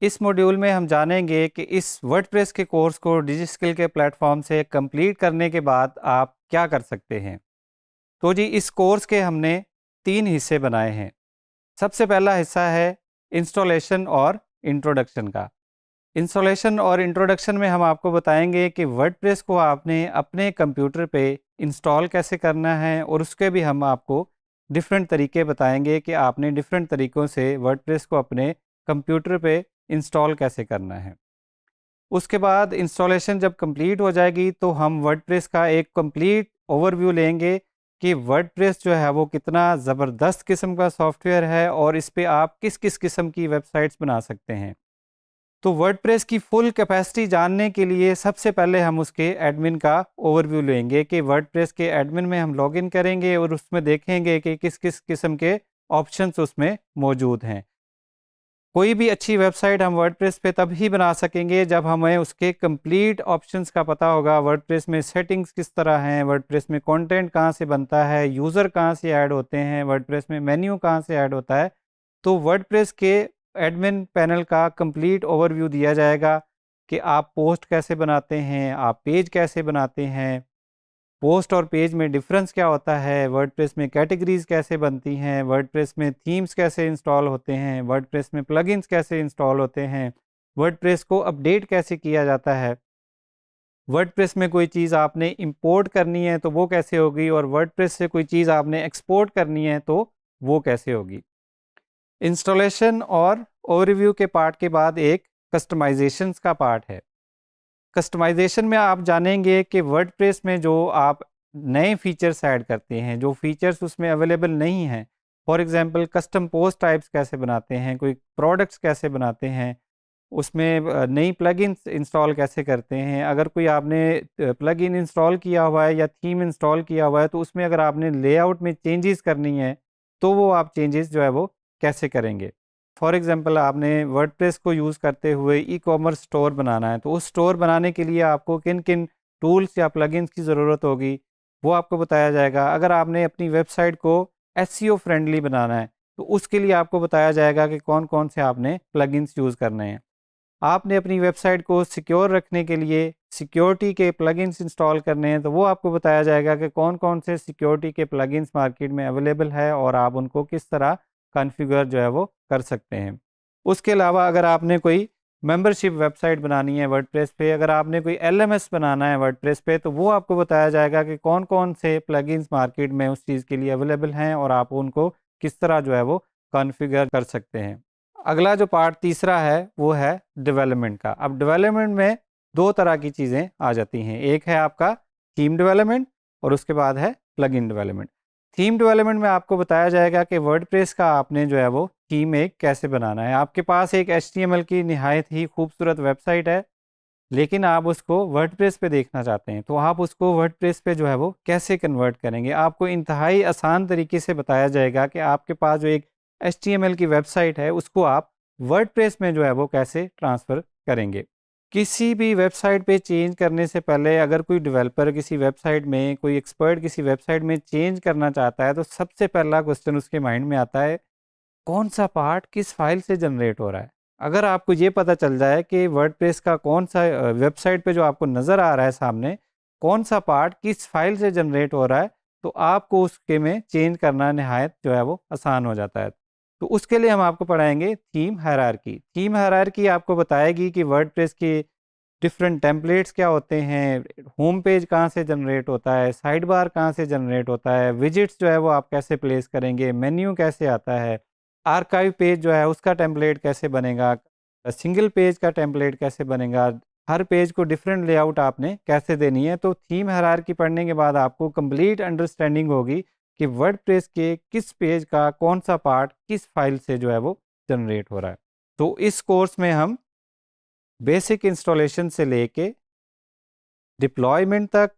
इस मॉड्यूल में हम जानेंगे कि इस वर्डप्रेस के कोर्स को डिजिस्किल के प्लेटफॉर्म से कंप्लीट करने के बाद आप क्या कर सकते हैं। तो जी इस कोर्स के हमने 3 हिस्से बनाए हैं। सबसे पहला हिस्सा है इंस्टॉलेशन और इंट्रोडक्शन का। इंस्टॉलेशन और इंट्रोडक्शन में हम आपको बताएंगे कि वर्डप्रेस को आपने अपने कंप्यूटर पे इंस्टॉल कैसे करना है, और उसके भी हम आपको डिफरेंट तरीके बताएंगे कि आपने डिफरेंट तरीक़ों से वर्डप्रेस को अपने कंप्यूटर पे इंस्टॉल कैसे करना है। उसके बाद इंस्टॉलेशन जब कंप्लीट हो जाएगी तो हम वर्डप्रेस का एक कंप्लीट ओवरव्यू लेंगे कि वर्डप्रेस जो है वो कितना ज़बरदस्त किस्म का सॉफ्टवेयर है और इस पे आप किस किस किस्म की वेबसाइट्स बना सकते हैं। तो वर्डप्रेस की फुल कैपेसिटी जानने के लिए सबसे पहले हम उसके एडमिन का ओवरव्यू लेंगे कि वर्डप्रेस के एडमिन में हम लॉगिन करेंगे और उसमें देखेंगे कि किस किस किस्म के ऑप्शंस उसमें मौजूद हैं। कोई भी अच्छी वेबसाइट हम वर्डप्रेस पे तब ही बना सकेंगे जब हमें उसके कंप्लीट ऑप्शंस का पता होगा। वर्डप्रेस में सेटिंग्स किस तरह हैं, वर्डप्रेस में कंटेंट कहाँ से बनता है, यूज़र कहाँ से ऐड होते हैं, वर्डप्रेस में मेन्यू कहाँ से ऐड होता है। तो वर्डप्रेस के एडमिन पैनल का कंप्लीट ओवरव्यू दिया जाएगा कि आप पोस्ट कैसे बनाते हैं, आप पेज कैसे बनाते हैं, पोस्ट और पेज में डिफरेंस क्या होता है, वर्डप्रेस में कैटेगरीज कैसे बनती हैं, वर्डप्रेस में थीम्स कैसे इंस्टॉल होते हैं, वर्डप्रेस में प्लगइन्स कैसे इंस्टॉल होते हैं, वर्डप्रेस को अपडेट कैसे किया जाता है, वर्डप्रेस में कोई चीज़ आपने इंपोर्ट करनी है तो वो कैसे होगी, और वर्डप्रेस से कोई चीज़ आपने एक्सपोर्ट करनी है तो वो कैसे होगी। इंस्टॉलेशन और ओवरव्यू के पार्ट के बाद एक कस्टमाइजेशंस का पार्ट है। कस्टमाइजेशन में आप जानेंगे कि वर्डप्रेस में जो आप नए फीचर्स ऐड करते हैं, जो फीचर्स उसमें अवेलेबल नहीं हैं, for example custom post types कैसे बनाते हैं, कोई प्रोडक्ट्स कैसे बनाते हैं, उसमें नई प्लगइन्स इंस्टॉल कैसे करते हैं। अगर कोई आपने प्लगइन इंस्टॉल किया हुआ है या थीम इंस्टॉल किया हुआ है तो उसमें अगर आपने लेआउट में चेंजेस करनी है तो वो आप चेंजेस जो है वो कैसे करेंगे। फॉर एग्जांपल आपने वर्डप्रेस को यूज़ करते हुए ई कॉमर्स स्टोर बनाना है, तो उस स्टोर बनाने के लिए आपको किन किन टूल्स या प्लगइन्स की ज़रूरत होगी वो आपको बताया जाएगा। अगर आपने अपनी वेबसाइट को एसईओ फ्रेंडली बनाना है तो उसके लिए आपको बताया जाएगा कि कौन कौन से आपने प्लगइन्स यूज़ करने हैं। आपने अपनी वेबसाइट को सिक्योर रखने के लिए सिक्योरिटी के प्लगइन्स इंस्टॉल करने हैं तो वो आपको बताया जाएगा कि कौन कौन से सिक्योरिटी के प्लगइन्स मार्केट में अवेलेबल है और आप उनको किस तरह कॉन्फ़िगर जो है वो कर सकते हैं। उसके अलावा अगर आपने कोई मेंबरशिप वेबसाइट बनानी है वर्डप्रेस पे, अगर आपने कोई एलएमएस बनाना है वर्डप्रेस पे, तो वो आपको बताया जाएगा कि कौन कौन से प्लगइन्स मार्केट में उस चीज़ के लिए अवेलेबल हैं और आप उनको किस तरह जो है वो कॉन्फ़िगर कर सकते हैं। अगला जो पार्ट तीसरा है वो है डेवलपमेंट का। अब डेवलपमेंट में 2 तरह की चीज़ें आ जाती हैं। एक है आपका थीम डेवलपमेंट और उसके बाद है प्लगइन डेवलपमेंट। थीम डेवलपमेंट में आपको बताया जाएगा कि वर्डप्रेस का आपने जो है वो थीम एक कैसे बनाना है। आपके पास एक HTML की निहायत ही खूबसूरत वेबसाइट है, लेकिन आप उसको वर्डप्रेस पे देखना चाहते हैं, तो आप उसको वर्डप्रेस पे जो है वो कैसे कन्वर्ट करेंगे। आपको इंतहाई आसान तरीके से बताया जाएगा कि आपके पास जो एक HTML की वेबसाइट है उसको आप वर्डप्रेस में जो है वो कैसे ट्रांसफ़र करेंगे। किसी भी वेबसाइट पे चेंज करने से पहले अगर कोई डेवलपर किसी वेबसाइट में, कोई एक्सपर्ट किसी वेबसाइट में चेंज करना चाहता है तो सबसे पहला क्वेश्चन उसके माइंड में आता है, कौन सा पार्ट किस फाइल से जनरेट हो रहा है। अगर आपको ये पता चल जाए कि वर्डप्रेस का कौन सा वेबसाइट पे जो आपको नज़र आ रहा है सामने, कौन सा पार्ट किस फाइल से जनरेट हो रहा है, तो आपको उसके में चेंज करना नहायत जो है वो आसान हो जाता है। तो उसके लिए हम आपको पढ़ाएंगे थीम हायरार्की। थीम हायरार्की आपको बताएगी कि वर्डप्रेस के डिफरेंट टेम्पलेट्स क्या होते हैं, होम पेज कहाँ से जनरेट होता है, साइड बार कहाँ से जनरेट होता है, विजिट्स जो है वो आप कैसे प्लेस करेंगे, मेन्यू कैसे आता है, आर्काइव पेज जो है उसका टेम्पलेट कैसे बनेगा, सिंगल पेज का टेम्पलेट कैसे बनेगा, हर पेज को डिफरेंट लेआउट आपने कैसे देनी है। तो थीम हायरार्की पढ़ने के बाद आपको कंप्लीट अंडरस्टैंडिंग होगी कि वर्डप्रेस के किस पेज का कौन सा पार्ट किस फाइल से जो है वो जनरेट हो रहा है। तो इस कोर्स में हम बेसिक इंस्टॉलेशन से लेके डिप्लॉयमेंट तक,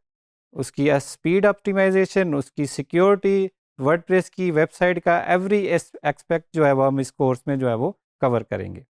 उसकी स्पीड ऑप्टिमाइजेशन, उसकी सिक्योरिटी, वर्डप्रेस की वेबसाइट का एवरी एस्पेक्ट जो है वो हम इस कोर्स में जो है वो कवर करेंगे।